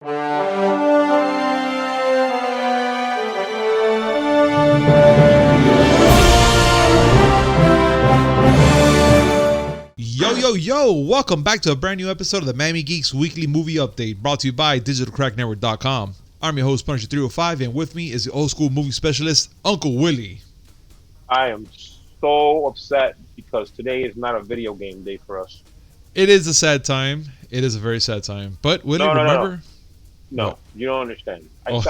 Yo, welcome back to a brand new episode of the Miami Geeks Weekly Movie Update, brought to you by DigitalCrackNetwork.com. I'm your host, Punisher 305, and with me is the old school movie specialist, Uncle Willie. I am so upset because today is not a video game day for us. It is a sad time. It is a very sad time. But Willie, remember? No, you don't understand. Oh.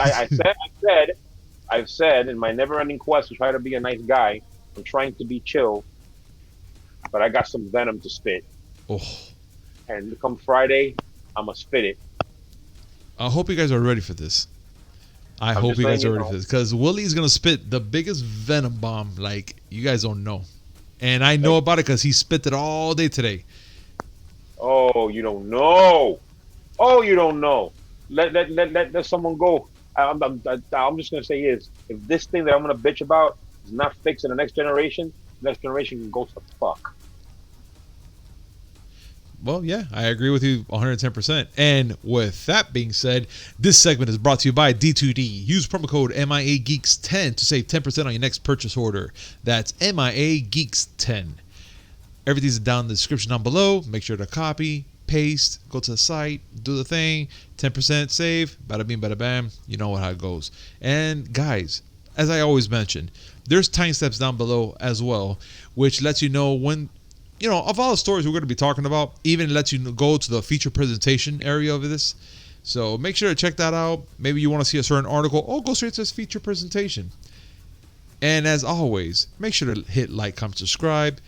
I've said in my never-ending quest to try to be a nice guy, I'm trying to be chill, but I got some venom to spit. Oh. And come Friday, I'm going to spit it. I hope you guys are ready for this. I hope you guys are ready for this, because Willie is going to spit the biggest venom bomb like you guys don't know. And I know about it because he spit it all day today. Oh, you don't know. Oh, you don't know. Let someone go. I'm just going to say is, if this thing that I'm going to bitch about is not fixed in the next generation can go to fuck. Well, yeah, I agree with you 110%. And with that being said, this segment is brought to you by D2D. Use promo code MIAGeeks10 to save 10% on your next purchase order. That's MIAGeeks10. Everything's down in the description down below. Make sure to copy, paste, go to the site, do the thing. 10% save, bada bing, bada bam. You know how it goes. And guys, as I always mention, there's timestamps down below as well, which lets you know when, of all the stories we're going to be talking about, even lets you go to the feature presentation area of this. So make sure to check that out. Maybe you want to see a certain article. Oh, go straight to this feature presentation. And as always, make sure to hit like, comment, subscribe.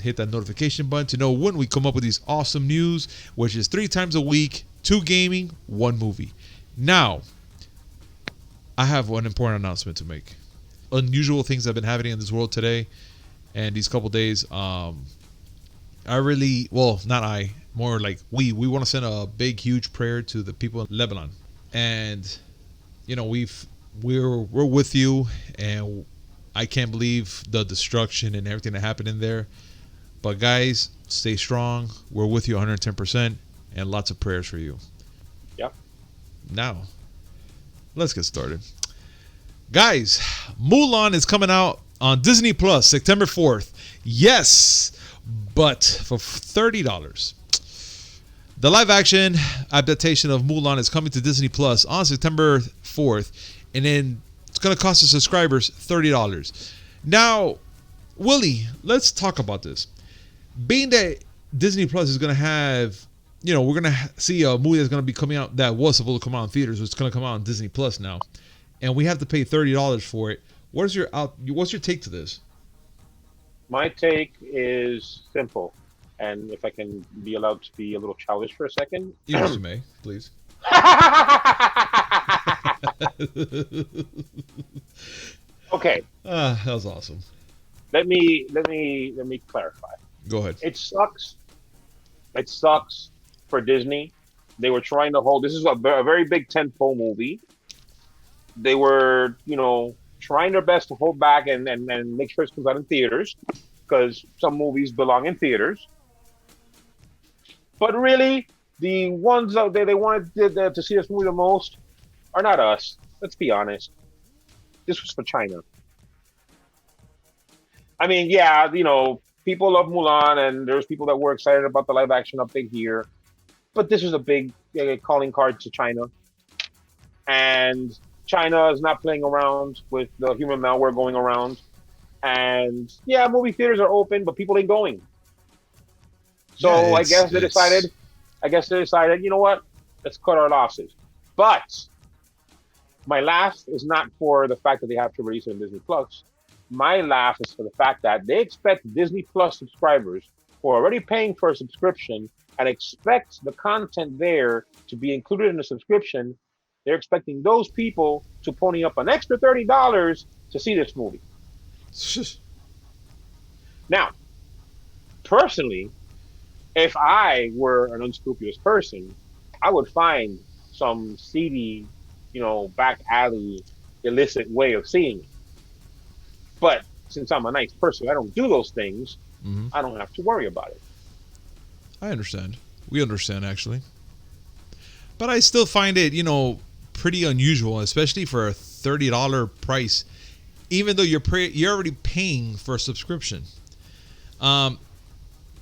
Hit that notification button to know when we come up with these awesome news, which is 3 times a week, 2 gaming, 1 movie. Now, I have one important announcement to make. Unusual things have been happening in this world today and these couple days. We want to send a big, huge prayer to the people in Lebanon. And, we're with you, and I can't believe the destruction and everything that happened in there. But guys, stay strong. We're with you 110%, and lots of prayers for you. Yep. Now, let's get started. Guys, Mulan is coming out on Disney Plus September 4th. Yes, but for $30. The live-action adaptation of Mulan is coming to Disney Plus on September 4th, and then it's going to cost the subscribers $30. Now, Willie, let's talk about this. Being that Disney Plus is going to have, we're going to see a movie that's going to be coming out that was supposed to come out in theaters, it's going to come out on Disney Plus now, and we have to pay $30 for it. What's your take to this? My take is simple, and if I can be allowed to be a little childish for a second. Yes, you may, please. Okay. That was awesome. Let me clarify. Go ahead. It sucks. It sucks for Disney. They were trying to hold. This is a very big tentpole movie. They were, trying their best to hold back and make sure it comes out in theaters, because some movies belong in theaters. But really, the ones out there they wanted to see this movie the most are not us. Let's be honest. This was for China. I mean, yeah, people love Mulan, and there's people that were excited about the live action update here. But this was a big calling card to China. And China is not playing around with the human malware going around. And yeah, movie theaters are open, but people ain't going. So yeah, I guess they decided, you know what? Let's cut our losses. But my laugh is not for the fact that they have to release it on Disney Plus. My laugh is for the fact that they expect Disney Plus subscribers who are already paying for a subscription and expect the content there to be included in the subscription. They're expecting those people to pony up an extra $30 to see this movie. Now, personally, if I were an unscrupulous person, I would find some seedy, back alley, illicit way of seeing it. But since I'm a nice person, I don't do those things. Mm-hmm. I don't have to worry about it. I understand. We understand, actually. but I still find it, pretty unusual, especially for a $30 price, even though you're already paying for a subscription. And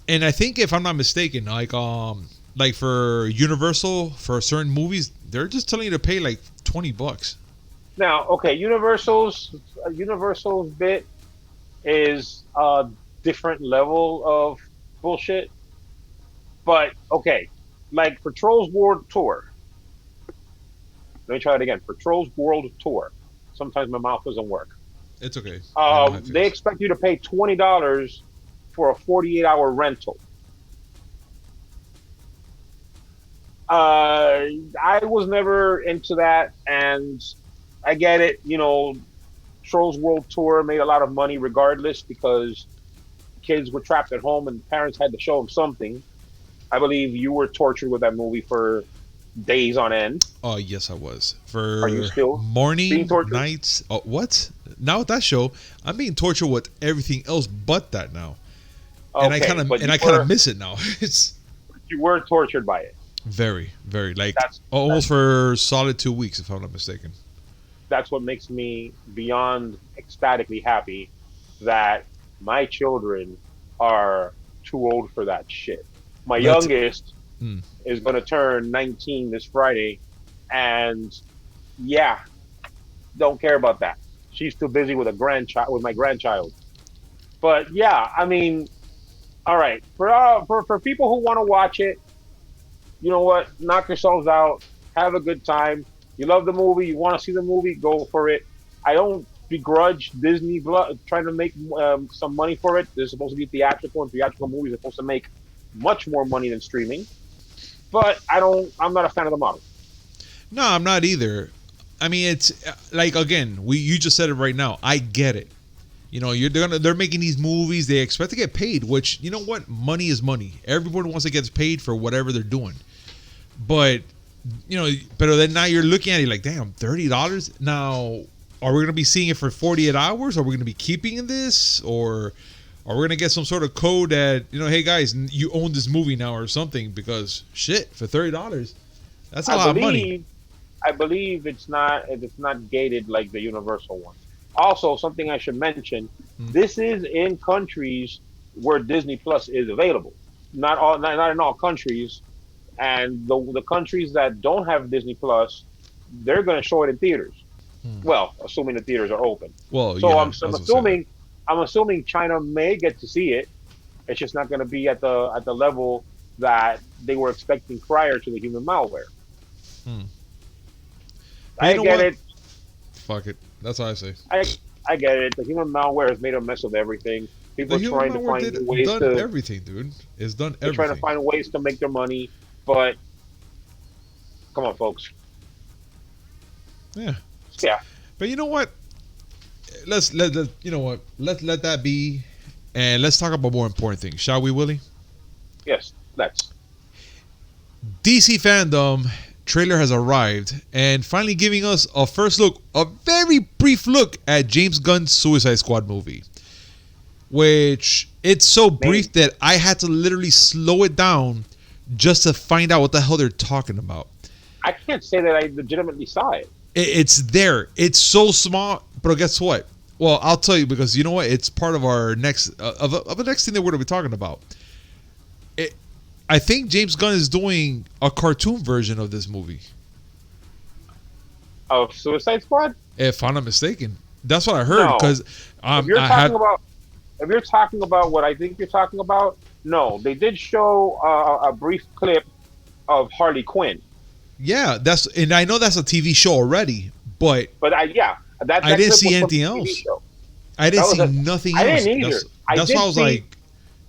I think if I'm not mistaken, like for Universal, for certain movies, they're just telling you to pay like $20. Now, okay, Universal's bit is a different level of bullshit. But okay, like for Trolls World Tour. Let me try it again. For Trolls World Tour. Sometimes my mouth doesn't work. It's okay. They expect you to pay $20 for a 48-hour rental. I was never into that, and I get it. Trolls World Tour made a lot of money regardless because kids were trapped at home and parents had to show them something. I believe you were tortured with that movie for days on end. Oh, yes, I was. For Are you still morning, nights. Oh, what? Now with that show, I'm being tortured with everything else but that now. Okay, and I kind of miss it now. You were tortured by it. Very, very. Almost for solid 2 weeks, if I'm not mistaken. That's what makes me beyond ecstatically happy that my children are too old for that shit. My youngest is going to turn 19 this Friday, and yeah, don't care about that. She's too busy with my grandchild. But yeah, I mean, all right, for people who want to watch it, you know what? Knock yourselves out. Have a good time. You love the movie. You want to see the movie? Go for it. I don't begrudge Disney trying to make some money for it. They're supposed to be theatrical, and theatrical movies are supposed to make much more money than streaming. But I'm not a fan of the model. No, I'm not either. I mean, it's like, again, you just said it right now. I get it. They're making these movies. They expect to get paid, which, you know what? Money is money. Everyone wants to get paid for whatever they're doing. But, but then now you're looking at it like, damn, $30? Now, are we going to be seeing it for 48 hours? Are we going to be keeping this? Or are we going to get some sort of code that, hey, guys, you own this movie now or something? Because, shit, for $30, that's a lot of money. I believe it's not gated like the Universal one. Also, something I should mention, this is in countries where Disney Plus is available. Not in all countries. And the countries that don't have Disney Plus, they're going to show it in theaters. Well, assuming the theaters are open. Well, so yeah, I'm assuming China may get to see it. It's just not going to be at the level that they were expecting prior to the human malware. I get it. Fuck it. That's what I say. I get it. The human malware has made a mess of everything. People are trying to find ways to everything, dude. It's done everything. They're trying to find ways to make their money, but come on, folks. Yeah. Yeah. But you know what? Let's let that be, and let's talk about more important things, shall we, Willie? Yes, let's. DC FanDome trailer has arrived and finally giving us a first look, a very brief look at James Gunn's Suicide Squad movie, which it's so brief that I had to literally slow it down just to find out what the hell they're talking about. I can't say that I legitimately saw it. It's there. It's so small, but guess what? Well, I'll tell you, because you know what? It's part of our next of the next thing that we're going to be talking about. I think James Gunn is doing a cartoon version of this movie. Of Suicide Squad? If I'm not mistaken. That's what I heard. Because if you're talking about what I think you're talking about, no. They did show a brief clip of Harley Quinn. Yeah, and I know that's a TV show already, but I didn't see anything else. I didn't see nothing else. I didn't either. That's why I was like,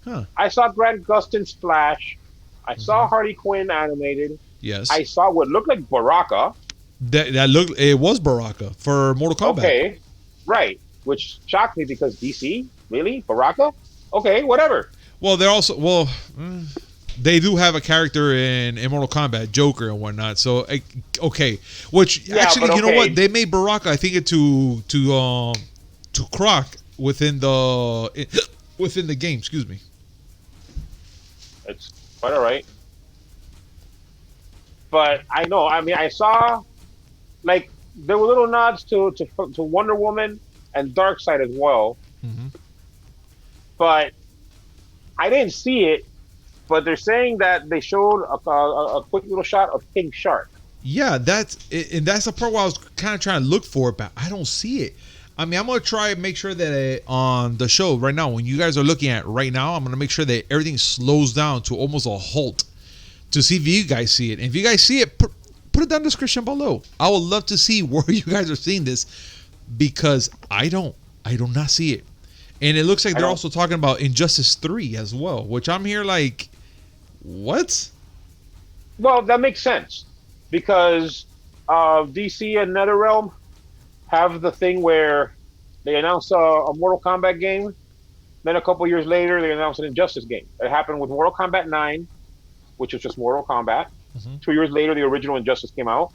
huh. I saw Grant Gustin's Flash. I saw Harley Quinn animated. Yes. I saw what looked like Baraka. It was Baraka for Mortal Kombat. Okay, right. Which shocked me because DC, really? Baraka? Okay, whatever. Well, they're also they do have a character in Mortal Kombat, Joker and whatnot. So okay, which actually, you know what? They made Baraka, I think, to Croc within the game. Excuse me. It's quite all right. But I know. I mean, I saw like there were little nods to Wonder Woman and Darkseid as well, Hmm. but I didn't see it. But they're saying that they showed a quick little shot of King Shark. Yeah, and that's the part where I was kind of trying to look for it, but I don't see it. I mean, I'm gonna try and make sure that on the show right now, when you guys are looking at it right now, I'm gonna make sure that everything slows down to almost a halt to see if you guys see it. And if you guys see it, put it down in the description below. I would love to see where you guys are seeing this because I do not see it. And it looks like they're also talking about Injustice 3 as well, which I'm here like, what? Well, that makes sense because DC and NetherRealm have the thing where they announce a Mortal Kombat game, then a couple years later they announce an Injustice game. It happened with Mortal Kombat 9, which was just Mortal Kombat. Mm-hmm. 2 years later, the original Injustice came out.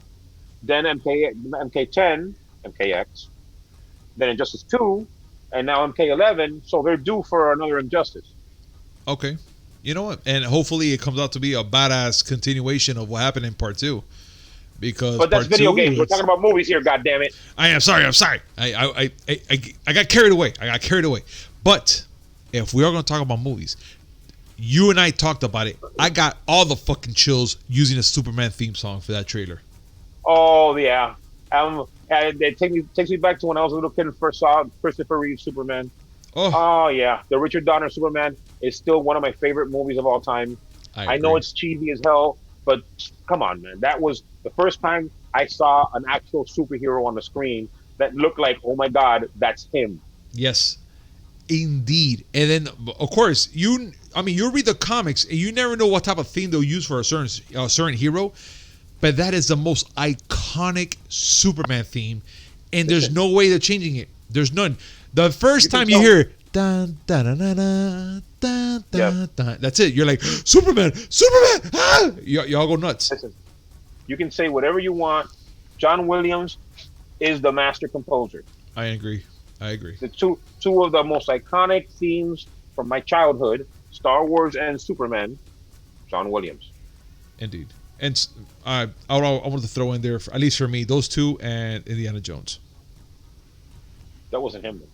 Then MK10, MKX, then Injustice 2, and now MK11. So they're due for another Injustice. Okay. You know what? And hopefully it comes out to be a badass continuation of what happened in part 2. Because but that's part video 2 games. We're talking about movies here. God damn it! I am sorry. I'm sorry. I got carried away. But if we are going to talk about movies, you and I talked about it. I got all the fucking chills using the Superman theme song for that trailer. Oh yeah. It takes me back to when I was a little kid and first saw Christopher Reeve's Superman. Oh yeah, the Richard Donner Superman is still one of my favorite movies of all time. I know it's cheesy as hell, but come on, man. That was the first time I saw an actual superhero on the screen that looked like, oh my god, that's him. Yes, indeed. And then, of course, you read the comics and you never know what type of theme they'll use for a certain hero. But that is the most iconic Superman theme, and there's no way they're changing it. There's none. The first time you hear dun dun dun dun dun dun dun, dun, that's it. You're like Superman. Ah! Y'all go nuts. Listen, you can say whatever you want. John Williams is the master composer. I agree. The two of the most iconic themes from my childhood: Star Wars and Superman. John Williams. Indeed. And I wanted to throw in there, at least for me, those two and Indiana Jones. That wasn't him, though.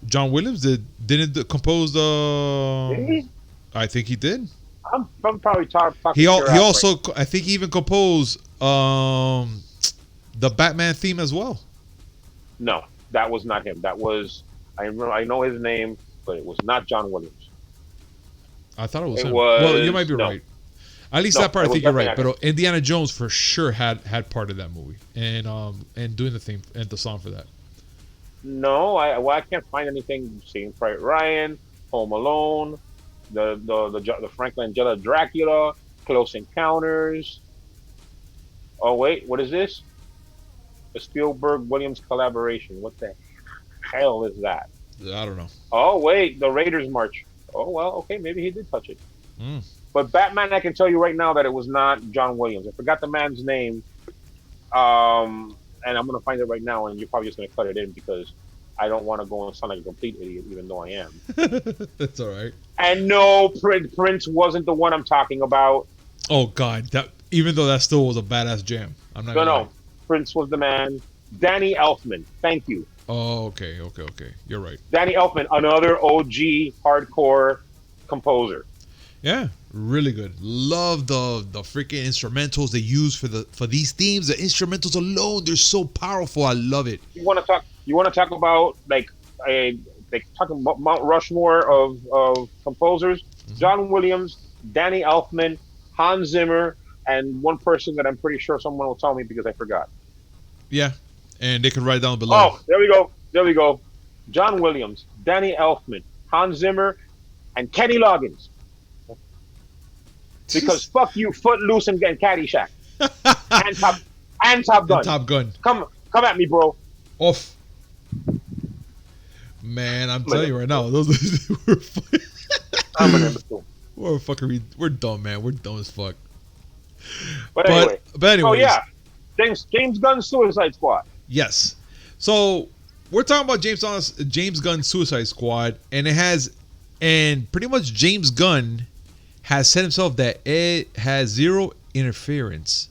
John Williams didn't compose the. Did he? I think he did. I'm probably talking. He also, right. I think, he even composed the Batman theme as well. No, that was not him. That was I know his name, but it was not John Williams. I thought it was him. Well, you might be right. At least that part, I think you're right. But Indiana Jones for sure had part of that movie and doing the theme and the song for that. No, I can't find anything. Seeing Private Ryan, Home Alone, the Frank Langella Dracula, Close Encounters. Oh wait, what is this? The Spielberg Williams collaboration. What the hell is that? I don't know. Oh wait, the Raiders March. Oh well, okay, maybe he did touch it. Mm. But Batman, I can tell you right now that it was not John Williams. I forgot the man's name, and I'm gonna find it right now, and you're probably just gonna cut it in because I don't want to go and sound like a complete idiot, even though I am. That's all right. And no, Prince wasn't the one I'm talking about. Oh God, even though that still was a badass jam. I'm not. No, Prince was the man. Danny Elfman, thank you. Oh, okay. You're right. Danny Elfman, another OG hardcore composer. Yeah, really good. Love the freaking instrumentals they use for these themes. The instrumentals alone, they're so powerful. I love it. You want to talk about like talking about Mount Rushmore of composers? Mm-hmm. John Williams, Danny Elfman, Hans Zimmer, and one person that I'm pretty sure someone will tell me because I forgot. Yeah, and they can write down below. Oh, there we go. John Williams, Danny Elfman, Hans Zimmer, and Kenny Loggins. Because fuck you, Footloose and Caddyshack, and Top Gun. And Top Gun. Come at me, bro. Off. Man, I'm telling you right now, those we're I'm an imbecile. We're dumb, man. We're dumb as fuck. But anyway. Oh yeah, James Gunn's Suicide Squad. Yes. So we're talking about James Gunn's Suicide Squad, and pretty much James Gunn has said himself that it has zero interference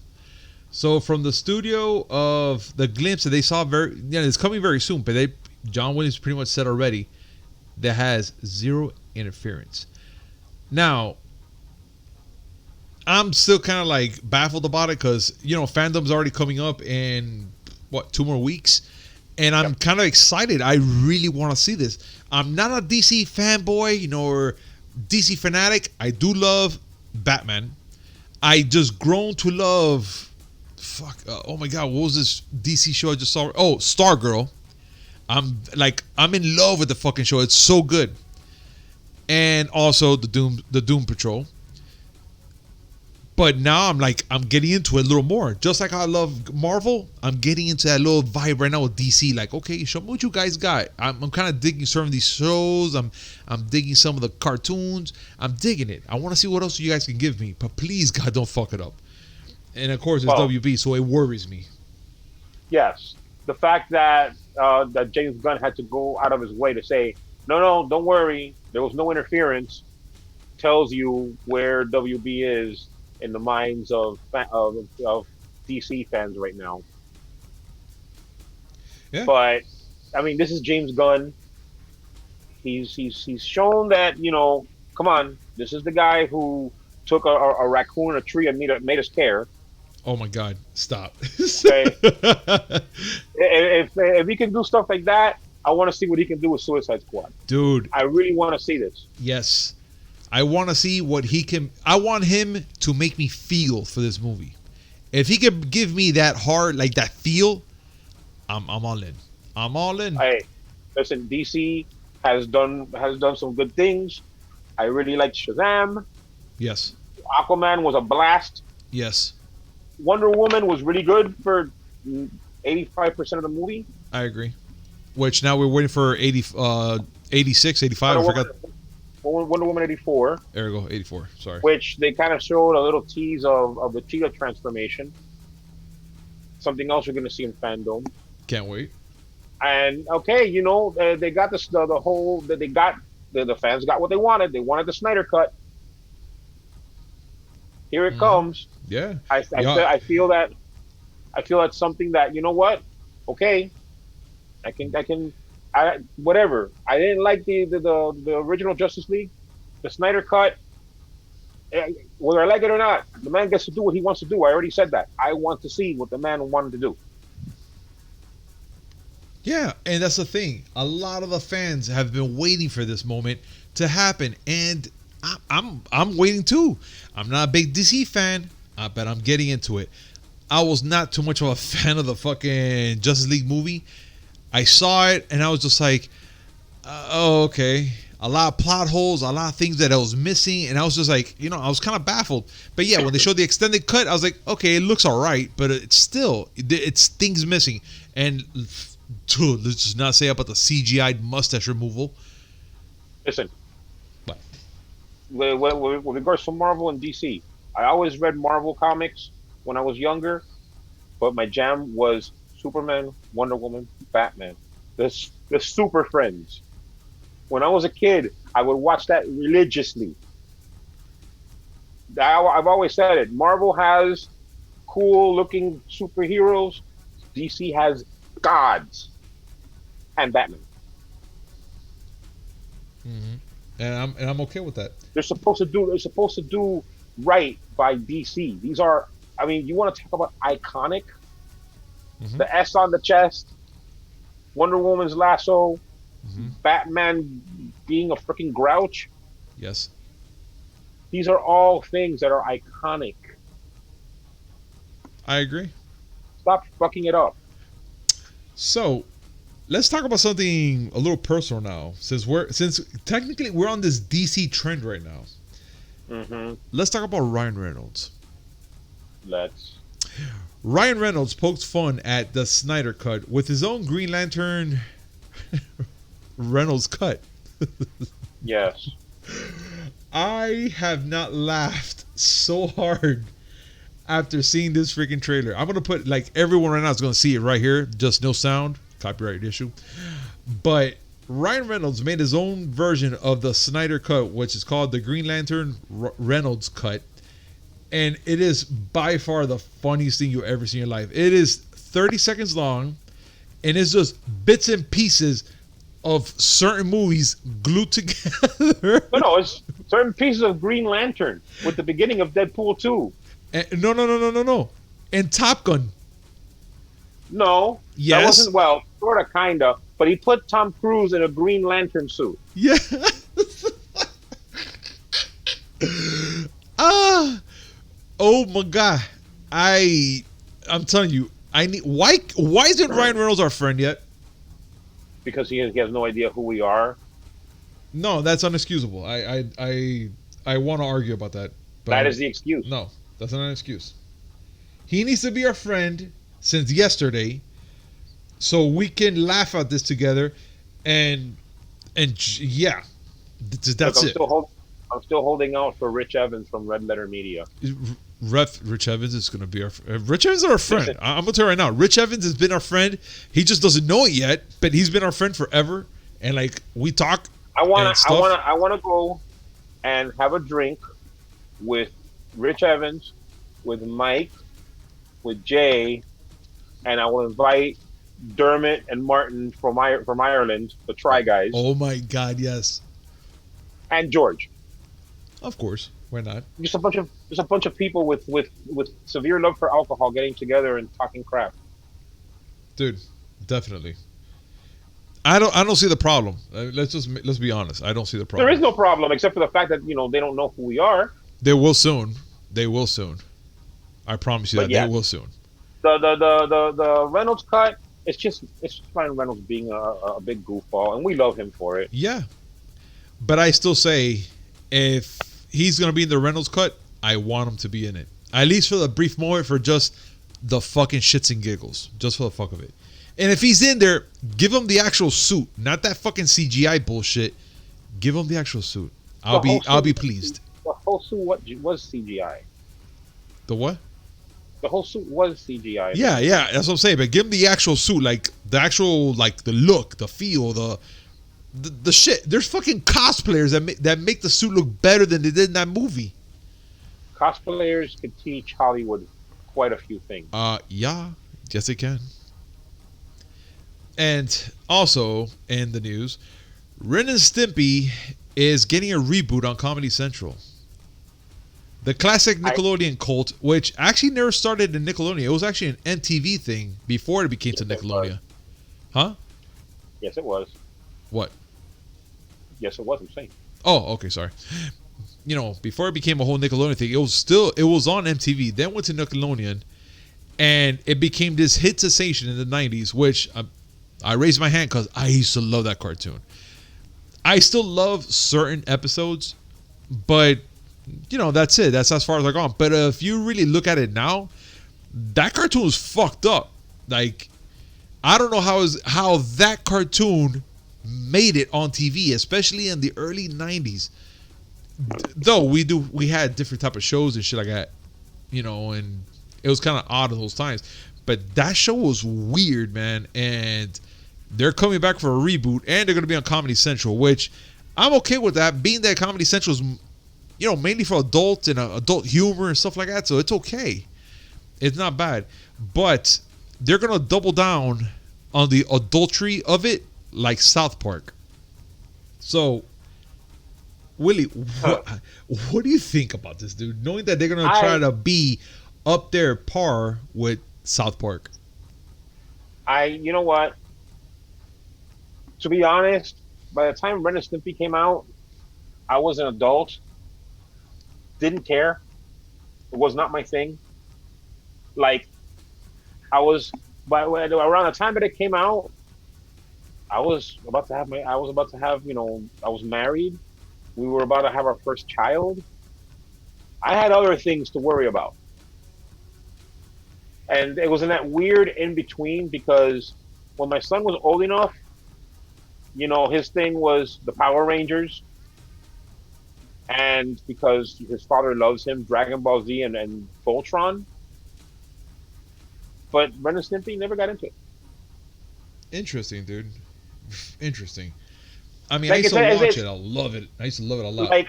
So from the studio of the glimpse that they saw it's coming very soon, but John Williams pretty much said already that has zero interference. Now, I'm still kind of like baffled about it because FanDome's already coming up in 2 more weeks, and I'm kind of excited. I really want to see this. I'm not a DC fanboy, or DC fanatic. I do love Batman. I just grown to love. Oh my God, what was this DC show I just saw? Oh, Stargirl. I'm in love with the fucking show. It's so good. And also the Doom Patrol. But now I'm getting into it a little more. Just like I love Marvel, I'm getting into that little vibe right now with DC. Like, okay, show me what you guys got. I'm kind of digging some of these shows. I'm digging some of the cartoons. I'm digging it. I want to see what else you guys can give me. But please, God, don't fuck it up. And of course, it's WB, so it worries me. Yes, the fact that that James Gunn had to go out of his way to say, no, don't worry, there was no interference, tells you where WB is in the minds of DC fans right now. Yeah. But I mean, this is James Gunn. He's shown that come on, this is the guy who took a raccoon in a tree and made us care. Oh my God! Stop. Okay. if he can do stuff like that, I want to see what he can do with Suicide Squad. Dude, I really want to see this. Yes, I want to see what he can. I want him to make me feel for this movie. If he could give me that heart, like that feel, I'm all in. I'm all in. Hey, listen, DC has done some good things. I really liked Shazam. Yes. Aquaman was a blast. Yes. Wonder Woman was really good for 85% of the movie. I agree. Which now we're waiting for 86, 85. I forgot. Wonder Woman 84. There we go, 84. Sorry. Which they kind of showed a little tease of the Cheetah transformation. Something else you're going to see in FanDome. Can't wait. And okay, they got the fans got what they wanted. They wanted the Snyder Cut. Here it comes. Yeah. I feel that's something that okay, whatever. I didn't like the original Justice League, the Snyder Cut. Whether I like it or not, the man gets to do what he wants to do. I already said that. I want to see what the man wanted to do. Yeah, and that's the thing. A lot of the fans have been waiting for this moment to happen, and I'm waiting too. I'm not a big DC fan, but I'm getting into it. I was not too much of a fan of the fucking Justice League movie. I saw it, and I was just like, oh, okay. A lot of plot holes, a lot of things that I was missing, and I was just like, I was kind of baffled. But yeah, when they showed the extended cut, I was like, okay, it looks all right, but it's things missing. And dude, let's just not say about the CGI mustache removal. Listen, what? With regards to Marvel and DC, I always read Marvel comics when I was younger, but my jam was Superman, Wonder Woman, Batman, the Super Friends. When I was a kid, I would watch that religiously. I've always said it. Marvel has cool-looking superheroes. DC has gods and Batman. Mm-hmm. And I'm okay with that. They're supposed to do right by DC. These are, you want to talk about iconic? Mm-hmm. The S on the chest, Wonder Woman's lasso, mm-hmm. Batman being a freaking grouch. Yes. These are all things that are iconic. I agree. Stop fucking it up. So, let's talk about something a little personal now. Since technically we're on this DC trend right now. Mm-hmm. Let's talk about Ryan Reynolds. Ryan Reynolds poked fun at the Snyder Cut with his own Green Lantern Reynolds cut. Yes. I have not laughed so hard after seeing this freaking trailer. I'm going to put, everyone right now is going to see it right here. Just no sound. Copyright issue. But Ryan Reynolds made his own version of the Snyder Cut, which is called the Green Lantern Reynolds Cut. And it is by far the funniest thing you'll ever see in your life. It is 30 seconds long, and it's just bits and pieces of certain movies glued together. No, it's certain pieces of Green Lantern with the beginning of Deadpool 2. No. And Top Gun. No. Yes. That wasn't, well, sort of, kind of. But he put Tom Cruise in a Green Lantern suit. Yeah. Oh my God. I'm telling you, I need. Why isn't Ryan Reynolds our friend yet? Because he has no idea who we are. No, that's unexcusable. I want to argue about that. But That is the excuse. No, that's not an excuse. He needs to be our friend since yesterday, so we can laugh at this together, and yeah, that's it. I'm still holding out for Rich Evans from Red Letter Media. Rich Evans is going to be our Rich Evans is our friend. I'm going to tell you right now. Rich Evans has been our friend. He just doesn't know it yet, but he's been our friend forever. And like we talk. I want to go and have a drink with Rich Evans, with Mike, with Jay, and I will invite Dermot and Martin from Ireland, the Try Guys. Oh my God, yes. And George. Of course, why not? Just a bunch of people with severe love for alcohol getting together and talking crap. Dude, definitely. I don't see the problem. Let's be honest. I don't see the problem. There is no problem except for the fact that they don't know who we are. They will soon. I promise you they will soon. The Reynolds cut. It's just Ryan Reynolds being a big goofball, and we love him for it. Yeah, but I still say if he's gonna be in the Reynolds cut, I want him to be in it, at least for the brief moment, for just the fucking shits and giggles, just for the fuck of it. And if he's in there, give him the actual suit, not that fucking CGI bullshit. Give him the actual suit. I'll be pleased. The whole suit was CGI. The what? The whole suit was CGI. Yeah, that's what I'm saying. But give him the actual suit, like the actual, like the look, the feel, the shit. There's fucking cosplayers that make the suit look better than they did in that movie. Cosplayers could teach Hollywood quite a few things. Yeah, yes they can. And also in the news, Ren and Stimpy is getting a reboot on Comedy Central. The classic Nickelodeon cult, which actually never started in Nickelodeon. It was actually an MTV thing before it became to Nickelodeon. Huh? Yes, it was. What? Yes, it was. I'm saying. Oh, okay, sorry. Before it became a whole Nickelodeon thing, it was on MTV, then went to Nickelodeon, and it became this hit sensation in the 90s, which I raised my hand because I used to love that cartoon. I still love certain episodes, but that's it. That's as far as I go. But if you really look at it now, that cartoon is fucked up. Like, I don't know how that cartoon made it on TV, especially in the early 90s. Though we had different type of shows and shit like that, and it was kind of odd in those times. But that show was weird, man. And they're coming back for a reboot, and they're going to be on Comedy Central, which I'm okay with that, being that Comedy Central is, mainly for adults and adult humor and stuff like that. So it's okay. It's not bad. But they're going to double down on the adultery of it, like South Park. So, Willie, what do you think about this, dude? Knowing that they're going to try to be up there par with South Park. You know what? To be honest, by the time Ren and Stimpy came out, I was an adult. Didn't care. It was not my thing. Like, I was, but around the time that it came out, I was about to have, I was married. We were about to have our first child. I had other things to worry about. And it was in that weird in between, because when my son was old enough, his thing was the Power Rangers. And because his father loves him, Dragon Ball Z and Voltron. But Ren and Stimpy never got into it. Interesting, dude. Interesting. I mean, I used to watch it. I love it. I used to love it a lot.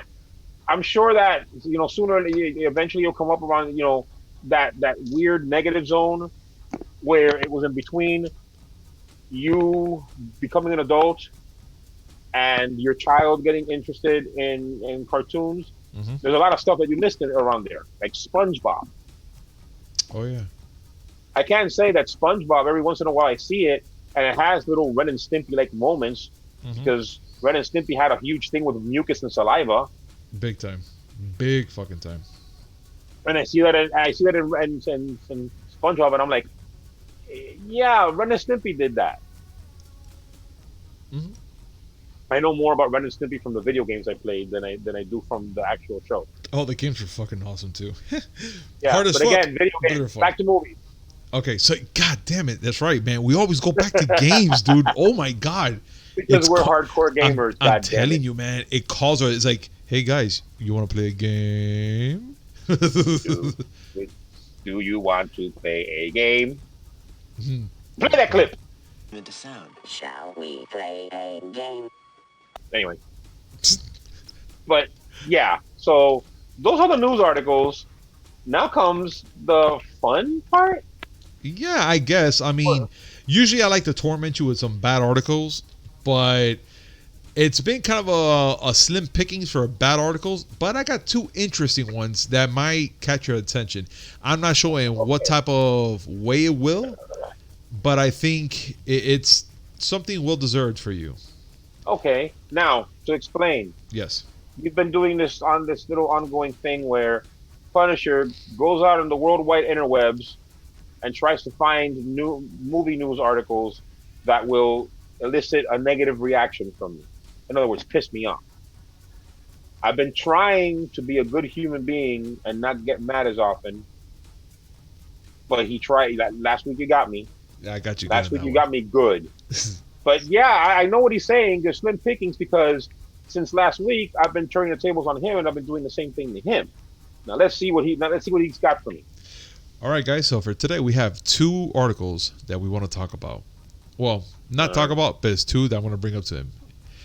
I'm sure that sooner eventually you'll come up around that weird negative zone where it was in between you becoming an adult and your child getting interested in cartoons. Hmm. There's a lot of stuff that you missed around there, like SpongeBob. Oh yeah. I can say that SpongeBob, every once in a while I see it, and it has little Ren and Stimpy like moments Hmm. because Ren and Stimpy had a huge thing with mucus and saliva, Big time. Big fucking time. and I see that in SpongeBob, and I'm like, yeah, Ren and Stimpy did that. Hmm. I know more about Ren and Stimpy from the video games I played than I do from the actual show. Oh, the games were fucking awesome too. Yeah, Hard as but fuck, again, video but they're games. fun. Back to movies. Okay, so god damn it, that's right, man. We always go back to games, dude. Oh my god, Because we're hardcore I'm, gamers. I'm God damn telling it. you, man. It calls her. It's like, hey guys, you want to play a game? Do, do you want to play a game? Mhm. Play that clip. Into sound. Shall we play a game? Anyway, but yeah. So those are the news articles. Now comes the fun part. Yeah, I guess. I mean, usually I like to torment you with some bad articles, but it's been kind of a slim pickings for bad articles. But I got two interesting ones that might catch your attention. I'm not sure in what type of way it will, but I think it's something well deserved for you. Okay. Now to explain, Yes. you've been doing this on this little ongoing thing where Punisher goes out in the worldwide interwebs and tries to find new movie news articles that will elicit a negative reaction from me. In other words, piss me off. I've been trying to be a good human being and not get mad as often, but he tried. Last week you got me. Yeah, I got you good Last on week that you one. got me good. But yeah, I know what he's saying. There's slim pickings because since last week I've been turning the tables on him and I've been doing the same thing to him. Let's see what he's got for me. All right, guys. So for today, we have two articles that we want to talk about. Well, not talk about, but it's two that I want to bring up to him,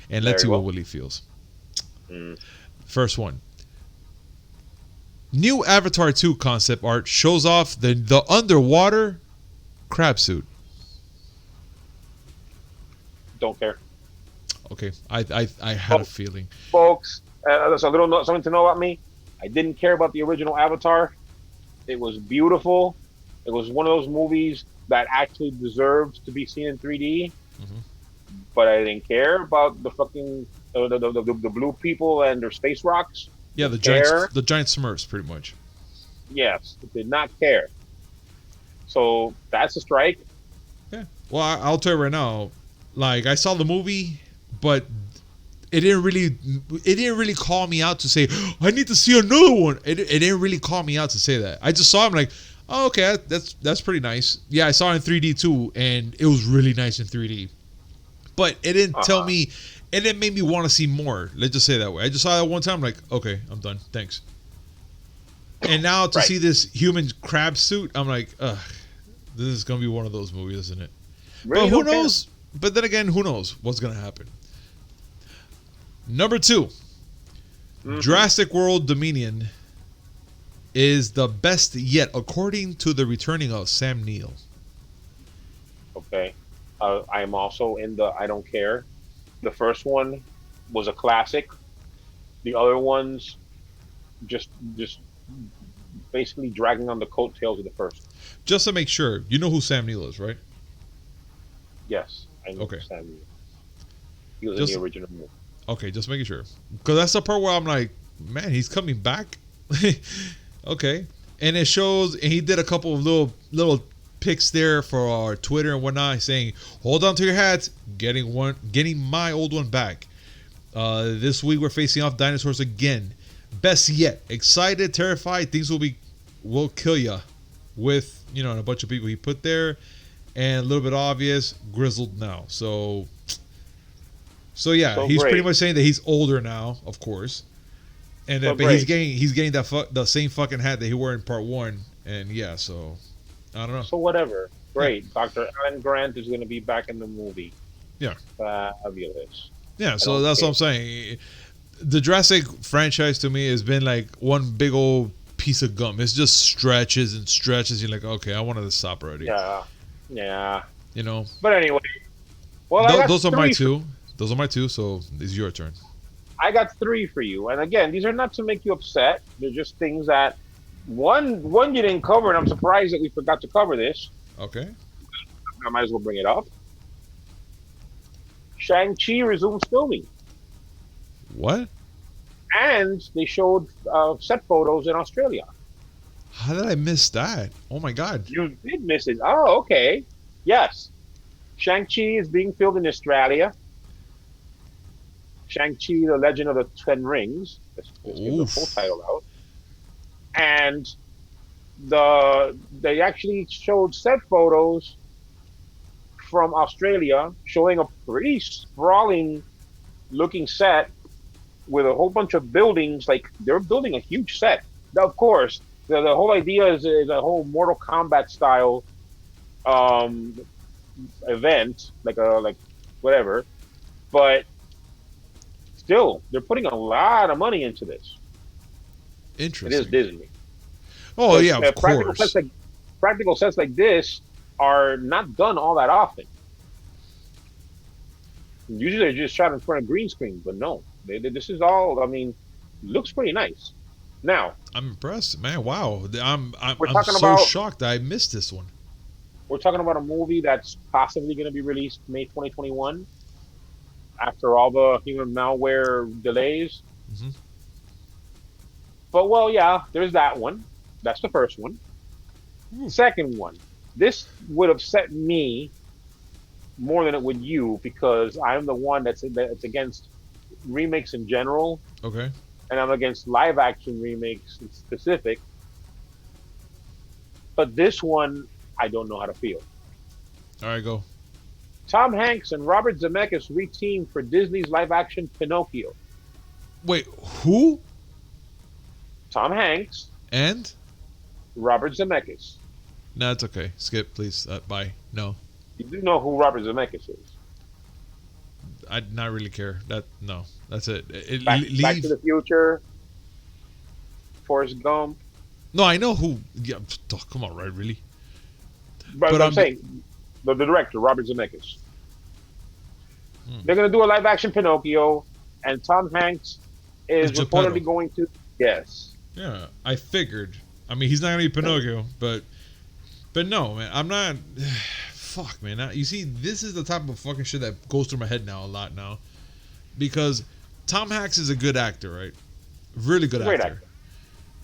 and let's see Very what well. Willie feels. Mm. First one. New Avatar 2 concept art shows off the underwater crab suit. Don't care, Okay, I had a feeling. folks. There's a little something to know about me. I didn't care about the original Avatar. It was beautiful. It was one of those movies that actually deserved to be seen in 3D. Mhm. But I didn't care about the fucking the blue people and their space rocks. Yeah, Care. the giant Smurfs, pretty much. Yes, did not care. So that's a strike. Yeah. Well, I'll tell you right now. Like, I saw the movie, but it didn't really call me out to say I need to see another one. It didn't really call me out to say that. I just saw him like, oh, okay, that's pretty nice. Yeah, I saw it in 3D too, and it was really nice in 3D. But it didn't tell me. It didn't make me want to see more. Let's just say that way. I just saw it one time, like, okay, I'm done. Thanks. And now to Right. see this human crab suit, I'm like, ugh, this is gonna be one of those movies, isn't it? Really But who don't care. knows? But then again, who knows what's gonna happen? Number 2, Mhm. Jurassic World Dominion is the best yet, according to the returning of Sam Neill. Okay. I am also in the I don't care. The first one was a classic. The other ones just basically dragging on the coattails of the first. Just to make sure, you know who Sam Neill is, right? Yes, I know Okay. Samuel. He was Just- in the original movie. Okay, just making sure. Because that's the part where I'm like, man, he's coming back. Okay, and it shows, and he did a couple of little pics there for our Twitter and whatnot, saying, "Hold on to your hats, getting my old one back." This week we're facing off dinosaurs again. Best yet, excited, terrified, things will kill ya, with and a bunch of people he put there, and a little bit obvious, grizzled now. So yeah, So he's great. pretty much saying that he's older now, of course, and So that, but he's great. getting the same fucking hat that he wore in part 1, and yeah, so I don't know. So whatever. Great. Dr. Alan Grant is going to be back in the movie. Yeah. Fabulous. Yeah, so don't that's what care. I'm saying. the Jurassic franchise to me has been like one big old piece of gum. It's just stretches and stretches. You're like, okay, I wanted to stop already. Yeah, yeah. You know. But anyway, well, I got Those are my three. two. Those are my two. So it's your turn. I got three for you, and again, these are not to make you upset. They're just things that one you didn't cover, and I'm surprised that we forgot to cover this. Okay. I might as well bring it up. Shang-Chi resumes filming, What? and they showed set photos in Australia. How did I miss that? Oh my god. You did miss it. Oh, okay. Yes. Shang-Chi is being filmed in Australia. Shang-Chi, The Legend of the Ten Rings. Let's get the full title out. And they actually showed set photos from Australia showing a pretty sprawling looking set with a whole bunch of buildings. Like, they're building a huge set. Now, of course, the whole idea is a whole Mortal Kombat style event, like whatever. But still, they're putting a lot of money into this. Interesting. It is Disney. Oh yeah, of practical course. Practical sets like this are not done all that often. Usually they're just shot in front of green screen, but no, this is all. I mean, looks pretty nice. Now I'm impressed, man. Wow, I'm talking so about- shocked that I missed this one. we're talking about a movie that's possibly going to be released May 2021 after all the human malware delays. Mhm. But well, yeah, there's that one. That's the first one. Ooh. Second one. This would upset me more than it would you because I'm the one that's against remakes in general, Okay. and I'm against live action remakes in specific. But this one, I don't know how to feel. All right, go. Tom Hanks and Robert Zemeckis reteamed for Disney's live action Pinocchio. Wait, who? Tom Hanks, And? Robert Zemeckis. No, it's okay. Skip, please. Bye. No, You do know who Robert Zemeckis is. I not really care. No, that's it. Back Leave. to the Future, Forrest Gump. No, I know who. Yeah, come on, right? Really? But I'm saying, the director, Robert Zemeckis. They're going to do a live action Pinocchio, and Tom Hanks is It's Geppetto. reportedly going to. Yes. Yeah, I figured. I mean, he's not gonna be Pinocchio, but no, man, I'm not. Fuck, man. You see, this is the type of fucking shit that goes through my head now a lot now, because Tom Hanks is a good actor, right? Really good Great actor. actor.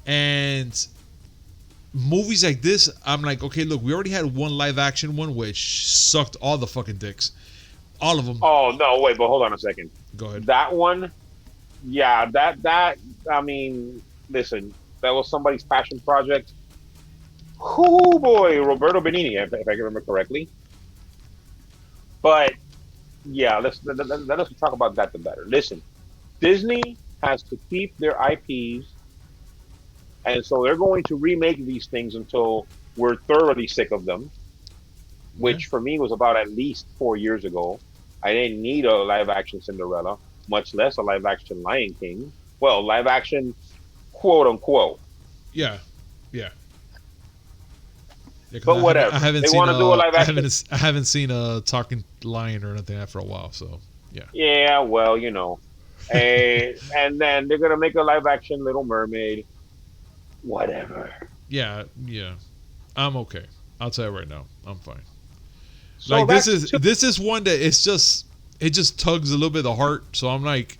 And movies like this, I'm like, okay, look, we already had one live action one which sucked all the fucking dicks, all of them. Oh no! Wait, but hold on a second. Go ahead. That one, yeah, that. I mean, listen, that was somebody's passion project. Oh boy, Roberto Benigni, if I can remember correctly. But yeah, let us talk about that the better. Listen, Disney has to keep their IPs, and so they're going to remake these things until we're thoroughly sick of them. Which for me was about at least 4 years ago. I didn't need a live action Cinderella, much less a live action Lion King. Well, live action, quote unquote. Yeah. Yeah, 'cause But whatever. I haven't They seen. wanna do a live action. I haven't seen a talking lion or anything after a while. So yeah. Yeah, well, you know. And then they're gonna make a live action Little Mermaid. Whatever. Yeah. I'm okay. I'll tell you right now, I'm fine. So Like that's this is one that it just tugs a little bit of the heart. So I'm like,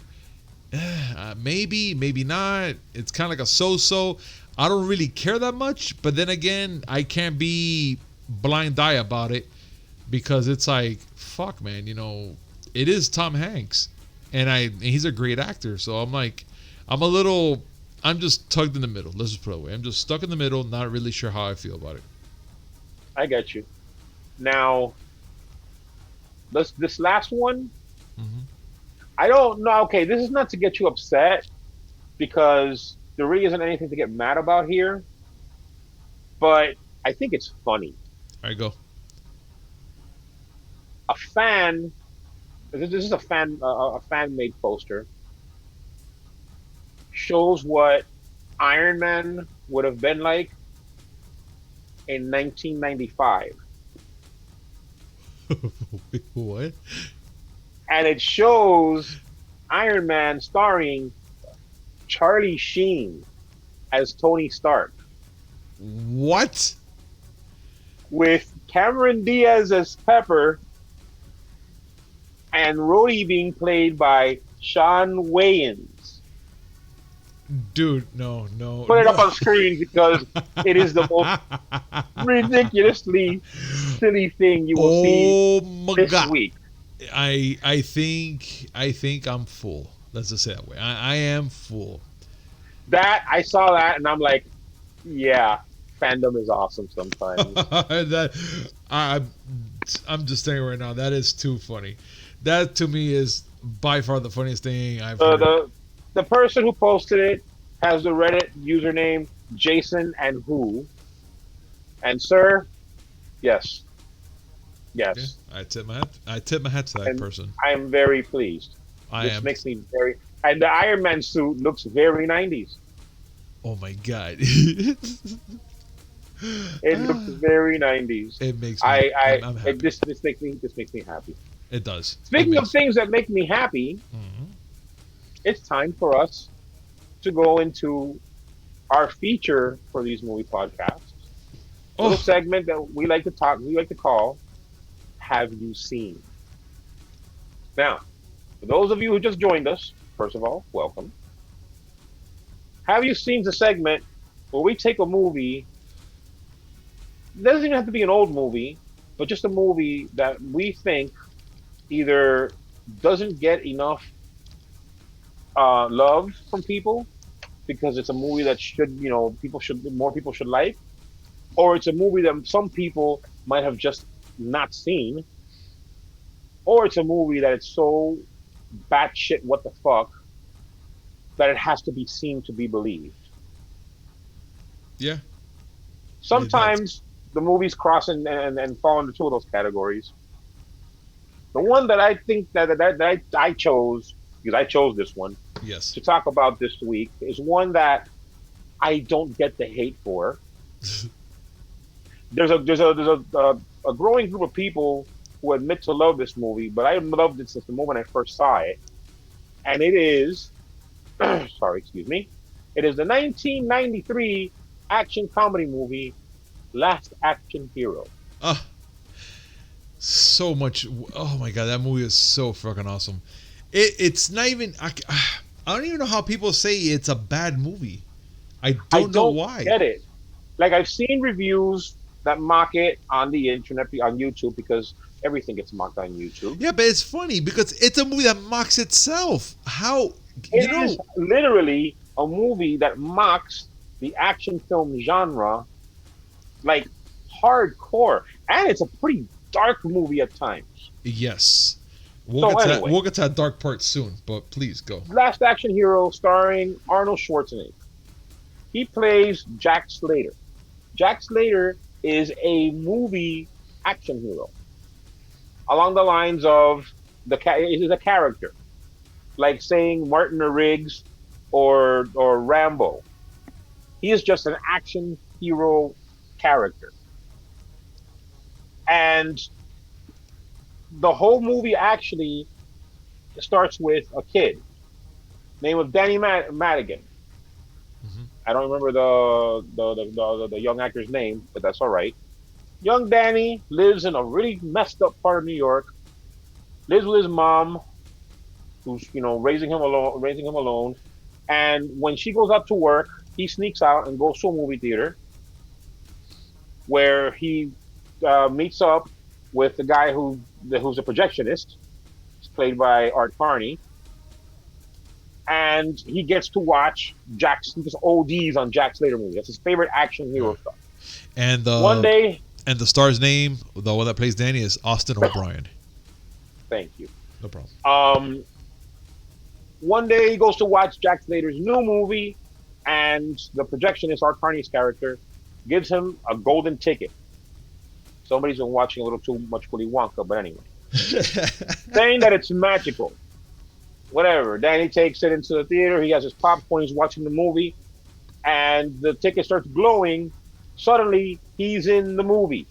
maybe not. It's kind of like a so-so. I don't really care that much, but then again, I can't be blind eye about it because it's like, fuck, man. It is Tom Hanks, and he's a great actor. So I'm like, I'm just tugged in the middle. Let's just put it away. I'm just stuck in the middle, not really sure how I feel about it. I get you. Now, this last one, Mhm. I don't know. Okay, this is not to get you upset because there really isn't anything to get mad about here. But I think it's funny. All right, go. A fan. This is a fan made poster. shows what Iron Man would have been like in 1995. What? And it shows Iron Man starring Charlie Sheen as Tony Stark, What? with Cameron Diaz as Pepper and Rhodey being played by Sean Wayans. Dude, no, no. Put it no. up on screen because it is the most ridiculously silly thing you will see Oh my this god. week. I think I'm full. Let's just say it that way. I am full. That I saw that and I'm like, yeah, fandom is awesome sometimes. that I'm just saying right now, that is too funny. That to me is by far the funniest thing I've heard. The person who posted it has the Reddit username Jason and Who. And sir, yes. Yes. Yeah, I tip my hat to that And person. I am very pleased. This makes me very, and the Iron Man suit looks very 90s. Oh my god. It looks very 90s. It makes me I'm happy. This makes me happy. It does. Speaking of things that make me happy, Mhm. it's time for us to go into our feature for these movie podcasts. A little Oh, segment that we like to call Have You Seen? Now, for those of you who just joined us, first of all, welcome. Have You Seen the segment where we take a movie, it doesn't even have to be an old movie, but just a movie that we think either doesn't get enough love from people because it's a movie that should, more people should like, or it's a movie that some people might have just not seen, or it's a movie that it's so batshit what the fuck that it has to be seen to be believed. yeah. Sometimes the movies cross and fall into two of those categories. The one that I think that I chose, because I chose this one Yes. to talk about this week, is one that I don't get the hate for. There's a growing group of people who admit to love this movie, but I loved it since the moment I first saw it, and it is, sorry, excuse me, it is the 1993 action comedy movie Last Action Hero. Ah, so much. Oh my god, that movie is so fucking awesome. It's not even. I don't even know how people say it's a bad movie. I don't know why. Get it. Like I've seen reviews that mock it on the internet, on YouTube, because everything gets mocked on YouTube. Yeah, but it's funny because it's a movie that mocks itself. How It is literally a movie that mocks the action film genre, like hardcore, and it's a pretty dark movie at times. Yes. So anyway. We'll get to that dark part soon, but please go. Last Action Hero, starring Arnold Schwarzenegger. He plays Jack Slater. Jack Slater is a movie action hero, along the lines of it is a character, like saying Martin or Riggs or Rambo. He is just an action hero character, and the whole movie actually starts with a kid named of Danny Madigan. Mm-hmm. I don't remember the young actor's name, but that's all right. Young Danny lives in a really messed up part of New York. Lives with his mom, who's raising him alone. And when she goes out to work, he sneaks out and goes to a movie theater, where he meets up with the guy who's a projectionist. It's played by Art Carney. And he gets to watch he just ODs on Jack Slater movie. That's his favorite action hero stuff. And one day, and the star's name, the one that plays Danny, is Austin O'Brien. Thank you. No problem. One day he goes to watch Jack Slater's new movie, and the projectionist, Art Carney's character, gives him a golden ticket. Somebody's been watching a little too much Willy Wonka, but anyway. Saying that it's magical. Whatever. Danny takes it into the theater. He has his popcorn. He's watching the movie, and the ticket starts glowing. Suddenly, he's in the movie.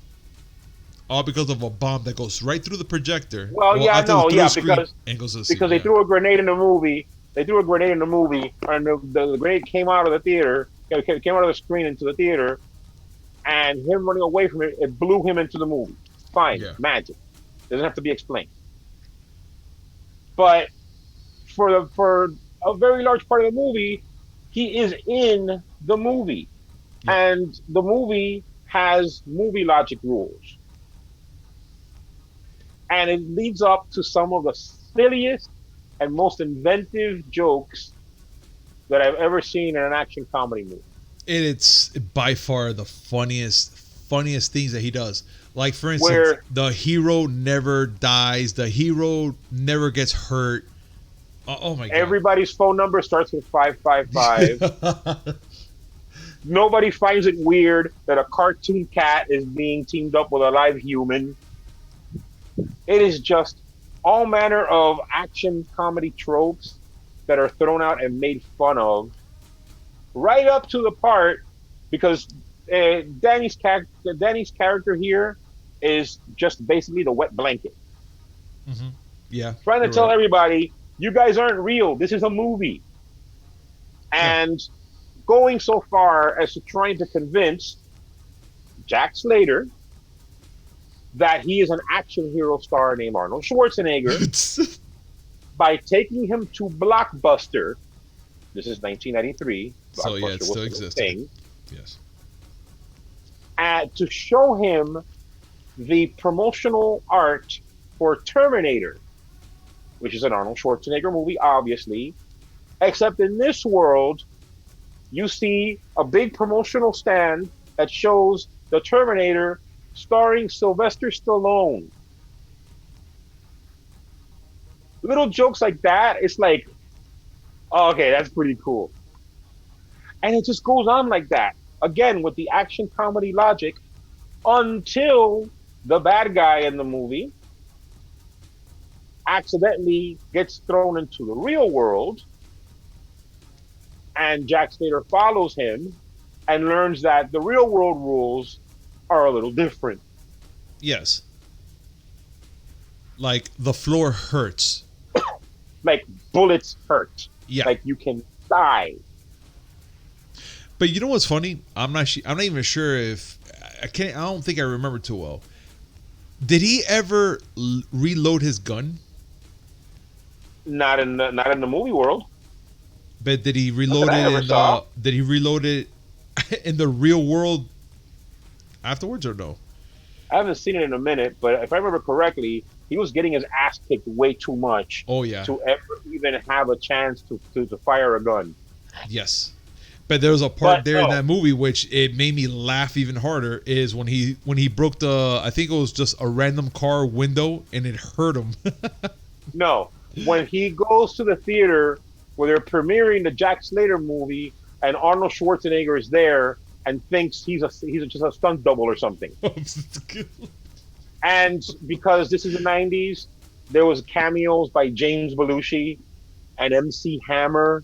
All because of a bomb that goes right through the projector. Well, yeah, after no, through yeah, the screen because and goes to the because scene, they yeah. threw a grenade in the movie. They threw a grenade in the movie, and the grenade came out of the theater. It came out of the screen into the theater, and him running away from it, it blew him into the movie. Fine, Yeah. magic. Doesn't have to be explained. But for a very large part of the movie, he is in the movie, Yeah. and the movie has movie logic rules, and it leads up to some of the silliest and most inventive jokes that I've ever seen in an action comedy movie. It's by far the funniest things that he does. Like, for instance, Where- the hero never dies. The hero never gets hurt. Oh my god! Everybody's phone number starts with 555. Nobody finds it weird that a cartoon cat is being teamed up with a live human. It is just all manner of action comedy tropes that are thrown out and made fun of, right up to the part because Danny's character here is just basically the wet blanket, Mhm. Yeah, trying to you're tell right. everybody, you guys aren't real. This is a movie, and going so far as to trying to convince Jack Slater that he is an action hero star named Arnold Schwarzenegger by taking him to Blockbuster. This is 1993. So yeah, Blockbuster it still was a existed. thing, Yes. to show him the promotional art for Terminator, which is an Arnold Schwarzenegger movie, obviously. Except in this world, you see a big promotional stand that shows the Terminator starring Sylvester Stallone. Little jokes like that, it's like, oh, okay, that's pretty cool. And it just goes on like that. Again, with the action comedy logic, until the bad guy in the movie accidentally gets thrown into the real world, and Jack Slater follows him and learns that the real world rules are a little different. Yes. Like, the floor hurts. Like, bullets hurt. Yeah. Like, you can die. But you know what's funny? I'm not even sure if I don't think I remember too well. Did he ever reload his gun? Not in the movie world. But did he reload I it ever in saw. did he reload it in the real world afterwards or no? I haven't seen it in a minute, but if I remember correctly, he was getting his ass kicked way too much Oh yeah. to ever even have a chance to fire a gun. Yes. But there was a part But there in no. that movie which it made me laugh even harder is when he broke I think it was just a random car window and it hurt him. No, when he goes to the theater where they're premiering the Jack Slater movie and Arnold Schwarzenegger is there and thinks he's just a stunt double or something. And because this is the 90s, there was cameos by James Belushi and MC Hammer.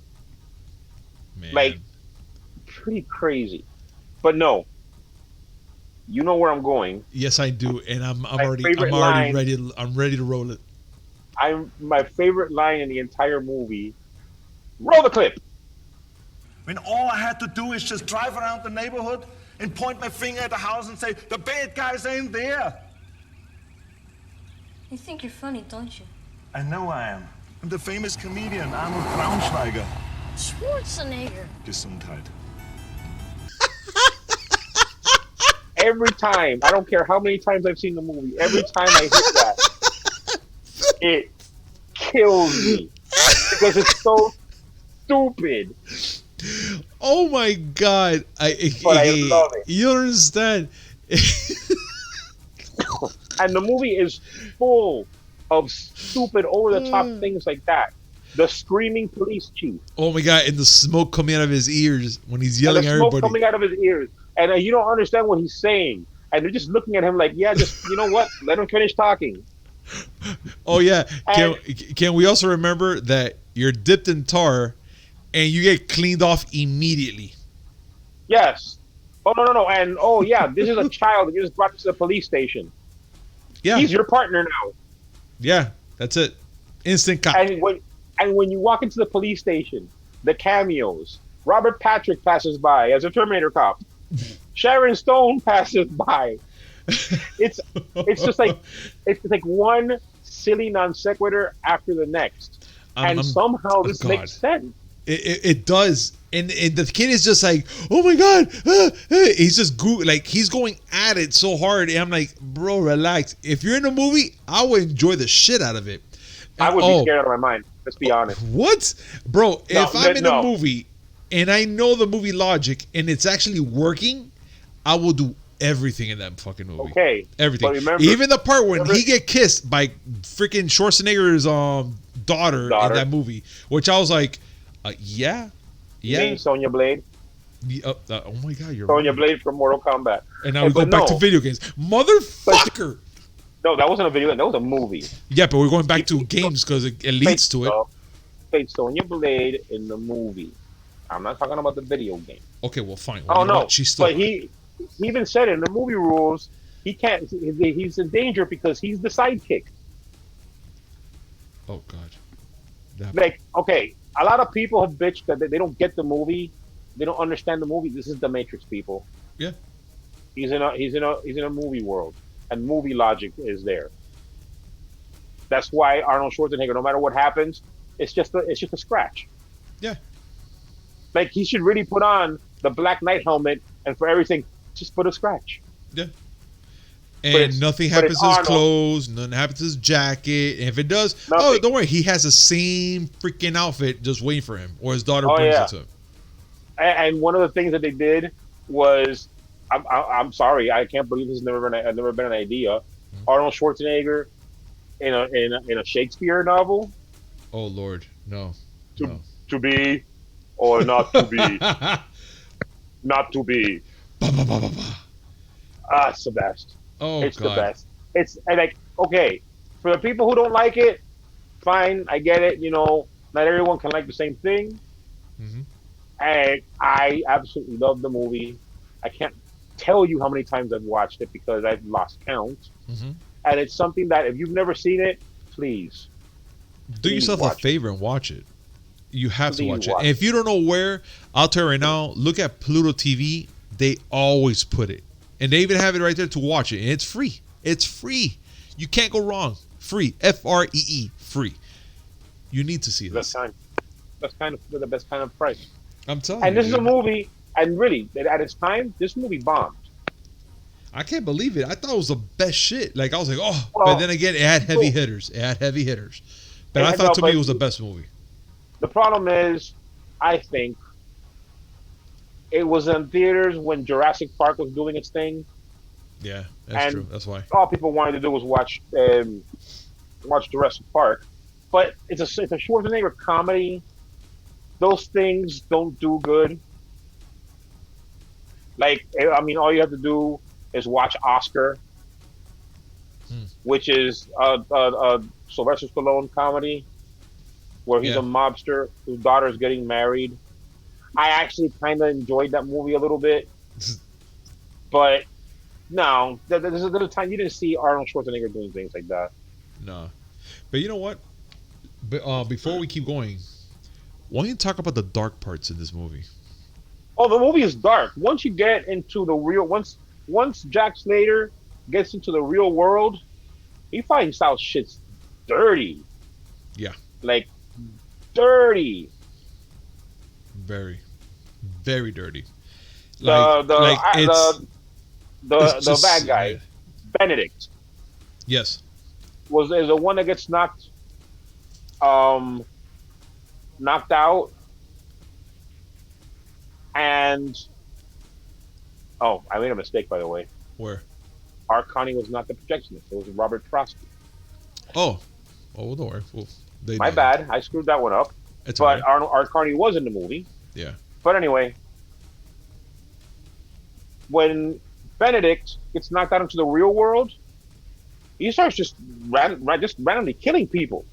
Man. Like, pretty crazy. But no, you know where I'm going. Yes, I do, and I'm My already favorite line- ready. I'm ready to roll it. My favorite line in the entire movie. Roll the clip. When all I had to do is just drive around the neighborhood and point my finger at the house and say, the bad guys ain't there. You think you're funny, don't you? I know I am. I'm the famous comedian Arnold Braunschweiger. Schwarzenegger. Gesundheit. Every time, I don't care how many times I've seen the movie, every time I hit that, it kills me. Because it's so stupid. Oh my god! But I love it. You don't understand. And the movie is full of stupid, over-the-top things like that. The screaming police chief. Oh my god! And the smoke coming out of his ears when he's And yelling the at smoke everybody. coming out of his ears. And you don't understand what he's saying. And they're just looking at him like, yeah, just, you know what? Let him finish talking. Oh yeah. And- Can we also remember that you're dipped in tar, and you get cleaned off immediately. Yes. Oh no. And oh yeah, this is a child that you just brought to the police station. Yeah. He's your partner now. Yeah, that's it. Instant cop. And when you walk into the police station, the cameos. Robert Patrick passes by as a Terminator cop. Sharon Stone passes by. It's just like it's like one silly non sequitur after the next, and somehow this makes sense. It does, and the kid is just like, oh my god, he's just like he's going at it so hard, and I'm like, bro, relax. If you're in a movie, I would enjoy the shit out of it. And, I would be scared out of my mind. Let's be honest. What, bro? If I'm in a movie and I know the movie logic and it's actually working, I will do everything in that fucking movie. Okay, everything. But remember, even the part when he get kissed by freaking Schwarzenegger's daughter in that movie, which I was like, yeah. You mean Sonya Blade? Oh my god, you're Sonya right. Blade from Mortal Kombat. And now we go back to video games, motherfucker. No, that wasn't a video game. That was a movie. Yeah, but we're going back to games because it leads to it. Played Sonya Blade in the movie. I'm not talking about the video game. Okay, well, fine. Well, no, she's still. But he even said it in the movie rules. He can't. He's in danger because he's the sidekick. Oh god. Like, okay, a lot of people have bitched that they don't get the movie. They don't understand the movie. This is the Matrix, people. Yeah. He's in a movie world, and movie logic is there. That's why Arnold Schwarzenegger, no matter what happens, it's just a scratch. Yeah. Like, he should really put on the Black Knight helmet, and for everything, just put a scratch. Yeah. And nothing happens to his clothes, nothing happens to his jacket. And if it does, don't worry, he has the same freaking outfit just waiting for him, or his daughter brings it to him. And one of the things that they did was, I'm sorry, I can't believe this has never been an idea. Mm-hmm. Arnold Schwarzenegger in a Shakespeare novel. Oh Lord, no. To be or not to be. Not to be. It's the best. Oh, it's God. the best. It's like, okay, for the people who don't like it, fine, I get it. You know, not everyone can like the same thing. Mm-hmm. And I absolutely love the movie. I can't tell you how many times I've watched it because I've lost count. Mm-hmm. And it's something that if you've never seen it, please do yourself a favor and watch it. You have to watch it. And it. if you don't know where, I'll tell you right now, look at Pluto TV. They always put it. And they even have it right there to watch it. And it's free. It's free. You can't go wrong. Free. Free. Free. You need to see this. That's kind of the best kind of price. I'm telling you. And this is a movie, and really, at its time, this movie bombed. I can't believe it. I thought it was the best shit. Like, I was like, but then again, it had heavy hitters. But I thought to me it was the best movie. The problem is, I think, it was in theaters when Jurassic Park was doing its thing. Yeah, that's true. That's why. All people wanted to do was watch Jurassic Park. But it's a Schwarzenegger comedy. Those things don't do good. Like, I mean, all you have to do is watch Oscar, which is a Sylvester Stallone comedy where he's a mobster whose daughter is getting married. I actually kind of enjoyed that movie a little bit. But, no, there's a time you didn't see Arnold Schwarzenegger doing things like that. No. But you know what? Before we keep going, why don't you talk about the dark parts in this movie? Oh, the movie is dark. Once you get into the real, once Jack Slater gets into the real world, he finds out shit's dirty. Yeah. Like, dirty. Very, very dirty. The bad guy, Benedict. Yes. Is the one that gets knocked out, and I made a mistake, by the way. Where? Art Connie was not the projectionist. It was Robert Frosty. Oh, don't worry. Well, my bad. I screwed that one up. It's but right. Art Connie was in the movie. Yeah. But anyway, when Benedict gets knocked out into the real world, he starts just randomly killing people.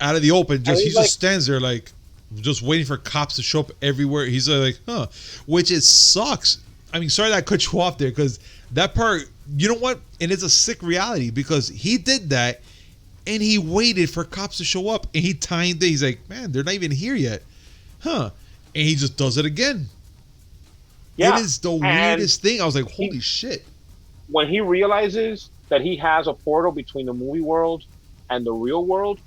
out of the open. Just And he he's just like- stands there like just waiting for cops to show up everywhere. He's like, huh, which it sucks. I mean, sorry that I cut you off there because that part, you know what? And it's a sick reality because he did that and he waited for cops to show up and he timed it. He's like, man, they're not even here yet, huh? And he just does it again. Yeah. It is the And weirdest thing. I was like, holy shit. when he realizes that he has a portal between the movie world and the real world,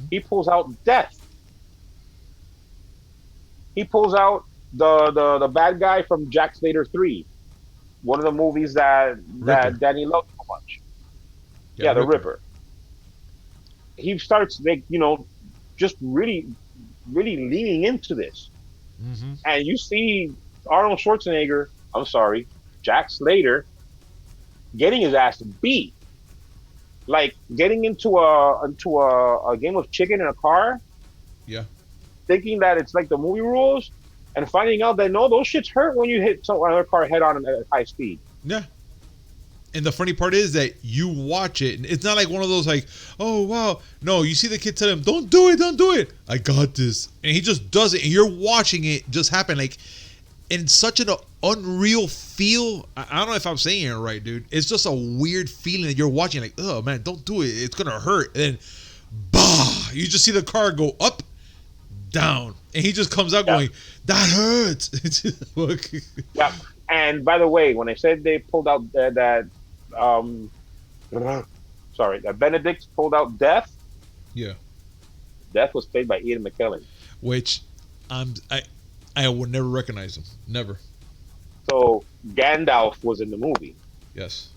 he pulls out Death. He pulls out the bad guy from Jack Slater 3, one of the movies that Ripper. Danny loved so much. Yeah, the Ripper. He starts just really leaning into this, and you see Arnold Schwarzenegger. I'm sorry, Jack Slater, getting his ass beat, like getting into a game of chicken in a car. Yeah. Thinking that it's like the movie rules, and finding out that no, those shits hurt when you hit another car head on at high speed. Yeah. And the funny part is that you watch it, and it's not like one of those like, oh wow, no. You see the kid tell him, "Don't do it, don't do it. I got this," and he just does it, and you're watching it just happen, like in such an unreal feel. I don't know if I'm saying it right, dude. It's just a weird feeling that you're watching, like, oh man, don't do it. It's gonna hurt. And then, bah! You just see the car go up, down, and he just comes out going, "That hurts." Yeah. And by the way, when I said they pulled out that Benedict pulled out Death. Yeah. Death was played by Ian McKellen. Which I would never recognize him. Never. So Gandalf was in the movie. Yes.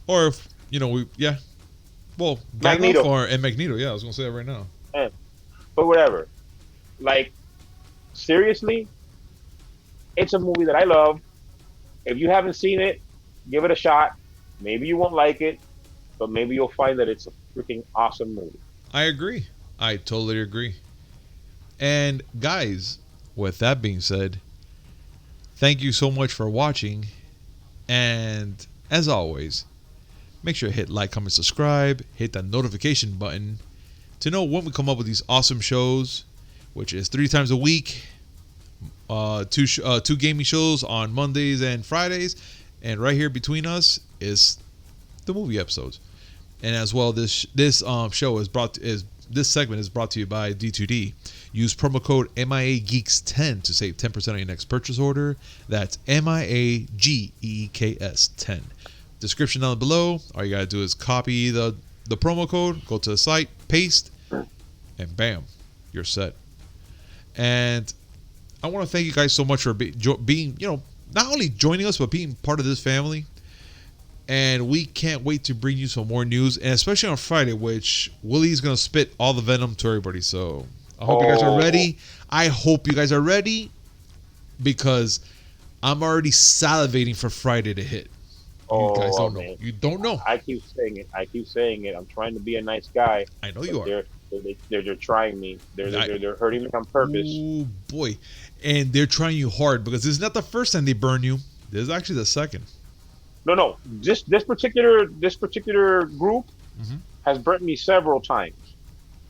Or if well, Magneto. and Magneto. Yeah, I was gonna say that right now. But whatever. Like, seriously, it's a movie that I love. If you haven't seen it, give it a shot. Maybe you won't like it, but maybe you'll find that it's a freaking awesome movie. I agree. I totally agree. And guys, with that being said, thank you so much for watching. And as always, make sure to hit like, comment, subscribe, hit that notification button to know when we come up with these awesome shows, which is 3 times a week. Two gaming shows on Mondays and Fridays, and right here between us is the movie episodes. And as well, this show this segment is brought to you by D2D. Use promo code MIAGeeks10 to save 10% on your next purchase order. That's MIAGEEKS 10. Description down below. All you gotta do is copy the promo code, go to the site, paste, and bam, you're set. And I want to thank you guys so much for being, not only joining us, but being part of this family. And we can't wait to bring you some more news, and especially on Friday, which Willy's going to spit all the venom to everybody. So I hope you guys are ready. I hope you guys are ready because I'm already salivating for Friday to hit. You guys don't know. Man. You don't know. I keep saying it. I'm trying to be a nice guy. I know you are. They're trying me. They're hurting me on purpose. Oh boy. And they're trying you hard because this is not the first time they burn you. This is actually the second. No. This particular group has burnt me several times.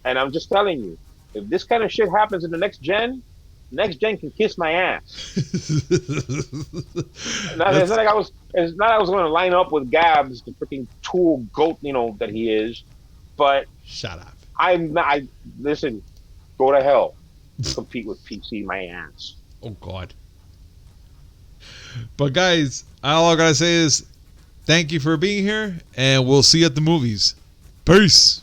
And I'm just telling you, if this kind of shit happens in the next gen can kiss my ass. It's not like I was going to line up with Gabs, the freaking tool goat, that he is. But shut up. Listen, go to hell. Compete with PC my ass. Oh God. But guys, all I gotta say is thank you for being here, and we'll see you at the movies. Peace.